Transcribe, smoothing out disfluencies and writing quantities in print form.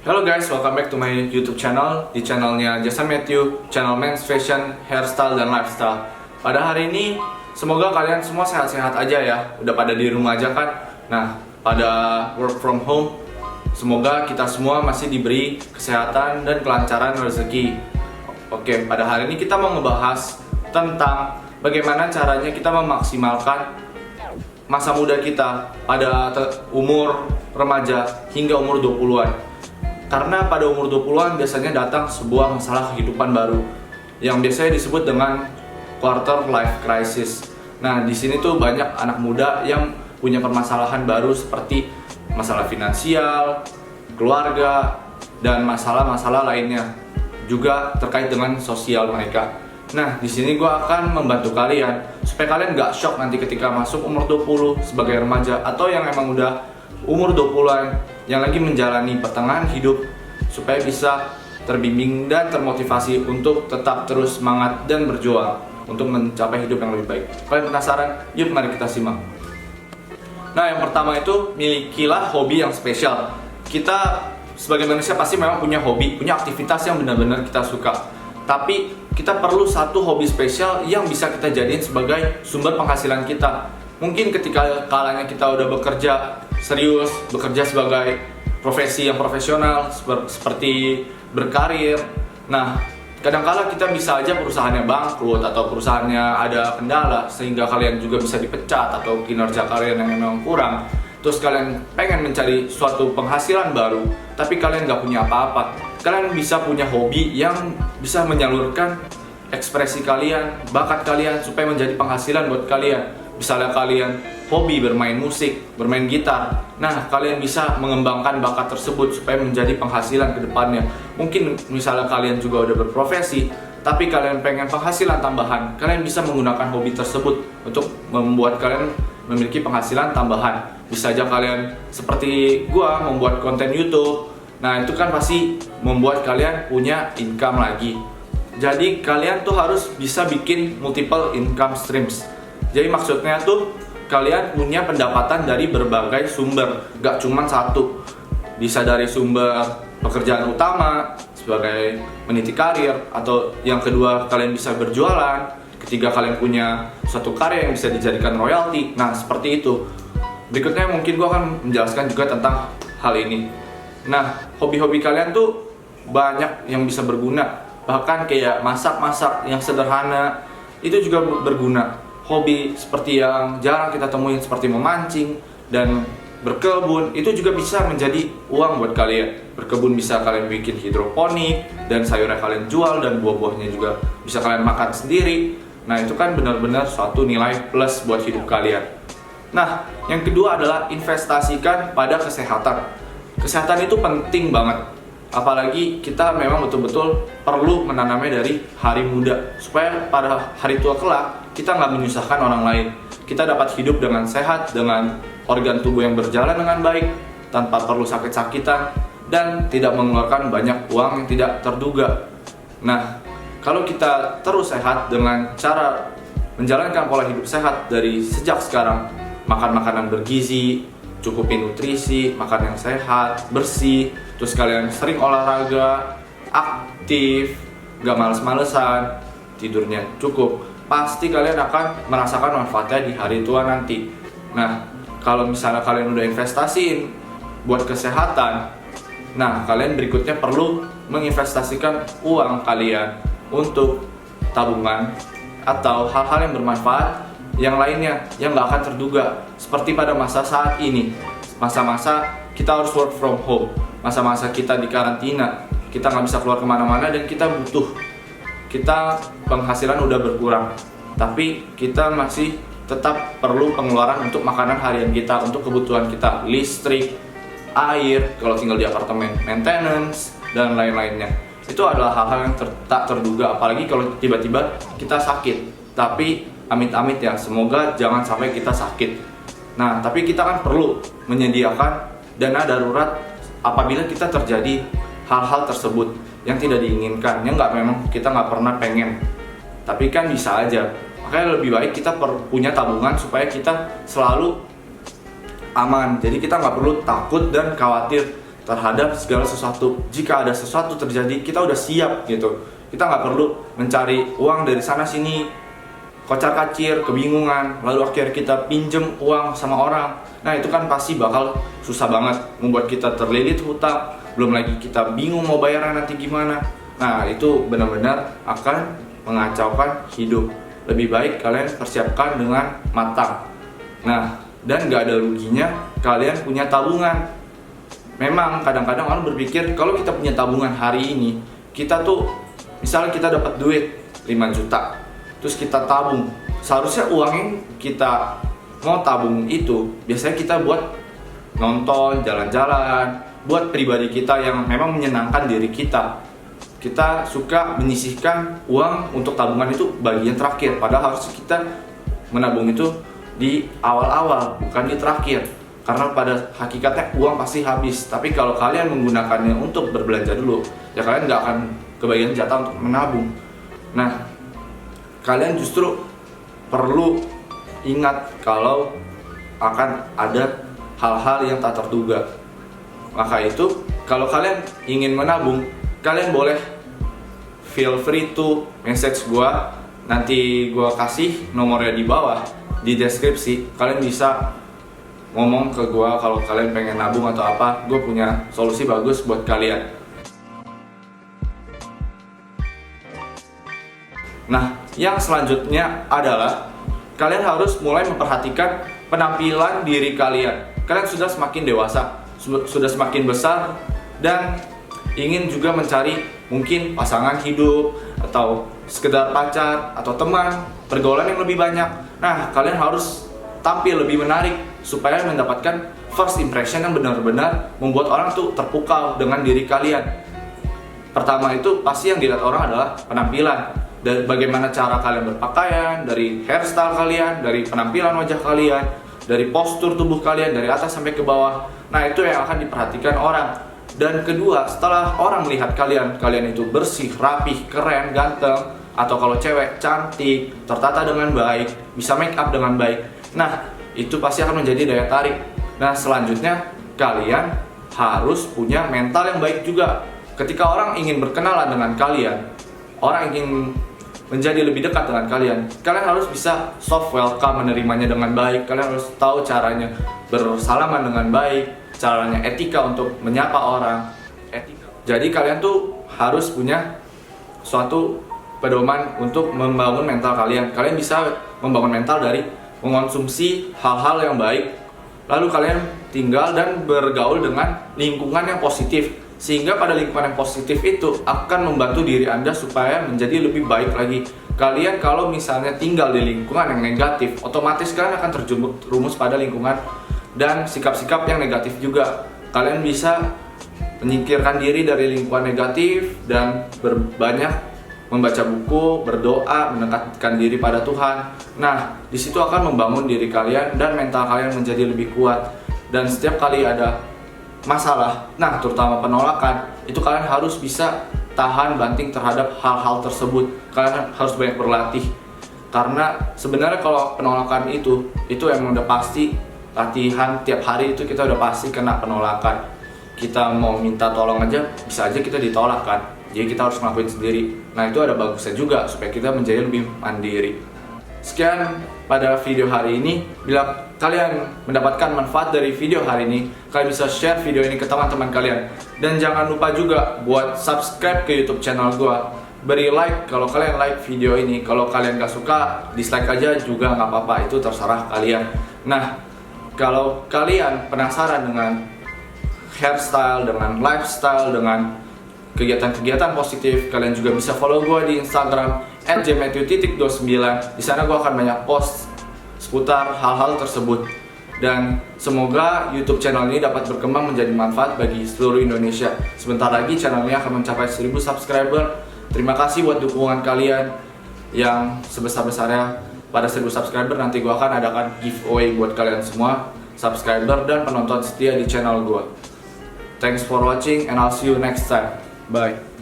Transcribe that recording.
Hello guys, welcome back to my YouTube channel. Di channelnya Jason Matthew, channel Men's Fashion, Hairstyle, dan Lifestyle. Pada hari ini, semoga kalian semua sehat-sehat aja ya. Udah pada di rumah aja kan? Nah, pada work from home, semoga kita semua masih diberi kesehatan dan kelancaran rezeki. Oke, pada hari ini kita mau ngebahas tentang bagaimana caranya kita memaksimalkan masa muda kita pada umur remaja hingga umur 20-an. Karena pada umur 20-an biasanya datang sebuah masalah kehidupan baru yang biasanya disebut dengan quarter life crisis. Nah, di sini tuh banyak anak muda yang punya permasalahan baru seperti masalah finansial, keluarga, dan masalah-masalah lainnya juga terkait dengan sosial mereka. Nah, di sini gue akan membantu kalian supaya kalian nggak shock nanti ketika masuk umur 20 sebagai remaja atau yang emang udah umur 20-an yang lagi menjalani pertengahan hidup, supaya bisa terbimbing dan termotivasi untuk tetap terus semangat dan berjuang untuk mencapai hidup yang lebih baik. Kalian penasaran? Yuk mari kita simak. Nah, yang pertama itu milikilah hobi yang spesial. Kita sebagai manusia pasti memang punya hobi, punya aktivitas yang benar-benar kita suka. Tapi kita perlu satu hobi spesial yang bisa kita jadiin sebagai sumber penghasilan kita. Mungkin ketika kalanya kita udah bekerja serius, bekerja sebagai profesi yang profesional seperti berkarir. Nah, kadang-kala kita bisa aja perusahaannya bangkrut atau perusahaannya ada kendala sehingga kalian juga bisa dipecat atau kinerja kalian yang memang kurang. Terus kalian pengen mencari suatu penghasilan baru, tapi kalian nggak punya apa-apa. Kalian bisa punya hobi yang bisa menyalurkan ekspresi kalian, bakat kalian supaya menjadi penghasilan buat kalian. Misalnya kalian hobi bermain musik, bermain gitar. Nah, kalian bisa mengembangkan bakat tersebut supaya menjadi penghasilan ke depannya. Mungkin misalnya kalian juga udah berprofesi, tapi kalian pengen penghasilan tambahan. Kalian bisa menggunakan hobi tersebut untuk membuat kalian memiliki penghasilan tambahan. Bisa aja kalian seperti gua membuat konten YouTube. Nah, itu kan pasti membuat kalian punya income lagi. Jadi kalian tuh harus bisa bikin multiple income streams. Jadi maksudnya tuh kalian punya pendapatan dari berbagai sumber, gak cuma satu. Bisa dari sumber pekerjaan utama sebagai meniti karir, atau yang kedua kalian bisa berjualan, ketiga kalian punya suatu karya yang bisa dijadikan royalti. Nah, seperti itu. Berikutnya mungkin gue akan menjelaskan juga tentang hal ini. Nah, hobi-hobi kalian tuh banyak yang bisa berguna. Bahkan kayak masak-masak yang sederhana itu juga berguna. Hobi seperti yang jarang kita temuin seperti memancing dan berkebun itu juga bisa menjadi uang buat kalian. Berkebun bisa kalian bikin hidroponik dan sayurnya kalian jual dan buah-buahnya juga bisa kalian makan sendiri. Nah, itu kan benar-benar suatu nilai plus buat hidup kalian. Nah, yang kedua adalah investasikan pada kesehatan. Kesehatan itu penting banget. Apalagi kita memang betul-betul perlu menanamnya dari hari muda supaya pada hari tua kelak kita nggak menyusahkan orang lain. Kita dapat hidup dengan sehat, dengan organ tubuh yang berjalan dengan baik, tanpa perlu sakit-sakitan, dan tidak mengeluarkan banyak uang yang tidak terduga. Nah, kalau kita terus sehat dengan cara menjalankan pola hidup sehat dari sejak sekarang, makan makanan bergizi, cukupin nutrisi, makan yang sehat, bersih, terus kalian sering olahraga, aktif, gak males-malesan, tidurnya cukup, pasti kalian akan merasakan manfaatnya di hari tua nanti. Nah, kalau misalnya kalian udah investasiin buat kesehatan, nah kalian berikutnya perlu menginvestasikan uang kalian untuk tabungan atau hal-hal yang bermanfaat yang lainnya yang gak akan terduga. Seperti pada masa saat ini, masa-masa kita harus work from home, masa-masa kita di karantina, kita nggak bisa keluar kemana-mana dan kita penghasilan udah berkurang, tapi kita masih tetap perlu pengeluaran untuk makanan harian kita, untuk kebutuhan kita, listrik, air, kalau tinggal di apartemen, maintenance, dan lain-lainnya. Itu adalah hal-hal yang tak terduga, apalagi kalau tiba-tiba kita sakit. Tapi amit-amit ya, semoga jangan sampai kita sakit. Nah, tapi kita kan perlu menyediakan dana darurat apabila kita terjadi hal-hal tersebut yang tidak diinginkan, yang kita nggak pernah pengen, tapi kan bisa aja. Makanya lebih baik kita punya tabungan supaya kita selalu aman. Jadi kita nggak perlu takut dan khawatir terhadap segala sesuatu. Jika ada sesuatu terjadi, kita udah siap gitu. Kita nggak perlu mencari uang dari sana sini, kocar-kacir, kebingungan, lalu akhirnya kita pinjem uang sama orang. Nah itu kan pasti bakal susah banget, membuat kita terlilit hutang. Belum lagi kita bingung mau bayarnya nanti gimana. Nah itu benar-benar akan mengacaukan hidup. Lebih baik kalian persiapkan dengan matang. Nah, dan gak ada ruginya kalian punya tabungan. Memang kadang-kadang orang berpikir kalau kita punya tabungan hari ini, kita tuh misalnya kita dapat duit 5 juta, terus kita tabung. Seharusnya uang yang kita mau tabung itu biasanya kita buat nonton, jalan-jalan, buat pribadi kita yang memang menyenangkan diri kita. Kita suka menyisihkan uang untuk tabungan itu bagian terakhir, padahal harus kita menabung itu di awal-awal, bukan di terakhir. Karena pada hakikatnya uang pasti habis. Tapi kalau kalian menggunakannya untuk berbelanja dulu, ya kalian nggak akan kebagian jatah untuk menabung. Nah, kalian justru perlu ingat kalau akan ada hal-hal yang tak terduga. Maka itu, kalau kalian ingin menabung, kalian boleh feel free to message gua. Nanti gua kasih nomornya di bawah di deskripsi. Kalian bisa ngomong ke gua kalau kalian pengen nabung atau apa. Gua punya solusi bagus buat kalian. Nah, yang selanjutnya adalah kalian harus mulai memperhatikan penampilan diri kalian. Kalian sudah semakin dewasa, sudah semakin besar, dan ingin juga mencari mungkin pasangan hidup atau sekedar pacar atau teman, pergaulan yang lebih banyak. Nah, kalian harus tampil lebih menarik supaya mendapatkan first impression yang benar-benar membuat orang tuh terpukau dengan diri kalian. Pertama itu pasti yang dilihat orang adalah penampilan, dari bagaimana cara kalian berpakaian, dari hairstyle kalian, dari penampilan wajah kalian, dari postur tubuh kalian dari atas sampai ke bawah. Nah, itu yang akan diperhatikan orang. Dan kedua, setelah orang melihat kalian itu bersih, rapih, keren, ganteng, atau kalau cewek cantik, tertata dengan baik, bisa make up dengan baik. Nah, itu pasti akan menjadi daya tarik. Nah, selanjutnya kalian harus punya mental yang baik juga. Ketika orang ingin berkenalan dengan kalian, orang ingin menjadi lebih dekat dengan kalian harus bisa soft welcome, menerimanya dengan baik. Kalian harus tahu caranya bersalaman dengan baik, caranya etika untuk menyapa orang. Jadi kalian tuh harus punya suatu pedoman untuk membangun mental kalian. Kalian bisa membangun mental dari mengonsumsi hal-hal yang baik, lalu kalian tinggal dan bergaul dengan lingkungan yang positif. Sehingga pada lingkungan yang positif itu akan membantu diri Anda supaya menjadi lebih baik lagi. Kalian kalau misalnya tinggal di lingkungan yang negatif, otomatis kalian akan terjerumus pada lingkungan dan sikap-sikap yang negatif juga. Kalian bisa menyingkirkan diri dari lingkungan negatif dan berbanyak membaca buku, berdoa, mendekatkan diri pada Tuhan. Nah, di situ akan membangun diri kalian dan mental kalian menjadi lebih kuat. Dan setiap kali ada masalah, nah terutama penolakan, itu kalian harus bisa tahan banting terhadap hal-hal tersebut. Kalian harus banyak berlatih. Karena sebenarnya kalau penolakan itu emang udah pasti. Latihan tiap hari itu kita udah pasti kena penolakan. Kita mau minta tolong aja, bisa aja kita ditolak kan. Jadi kita harus ngelakuin sendiri. Nah, itu ada bagusnya juga supaya kita menjadi lebih mandiri. Sekian pada video hari ini. Bila kalian mendapatkan manfaat dari video hari ini, kalian bisa share video ini ke teman-teman kalian. Dan jangan lupa juga buat subscribe ke YouTube channel gua. Beri like kalau kalian like video ini. Kalau kalian gak suka, dislike aja juga gak apa-apa. Itu terserah kalian. Nah, kalau kalian penasaran dengan hairstyle, dengan lifestyle, dengan kegiatan-kegiatan positif, kalian juga bisa follow gue di Instagram @jmatthew.29. Di sana gue akan banyak post seputar hal-hal tersebut. Dan semoga YouTube channel ini dapat berkembang menjadi manfaat bagi seluruh Indonesia. Sebentar lagi channel ini akan mencapai 1000 subscriber. Terima kasih buat dukungan kalian yang sebesar-besarnya. Pada 1000 subscriber nanti gue akan adakan giveaway buat kalian semua, subscriber dan penonton setia di channel gue. Thanks for watching and I'll see you next time. Bye.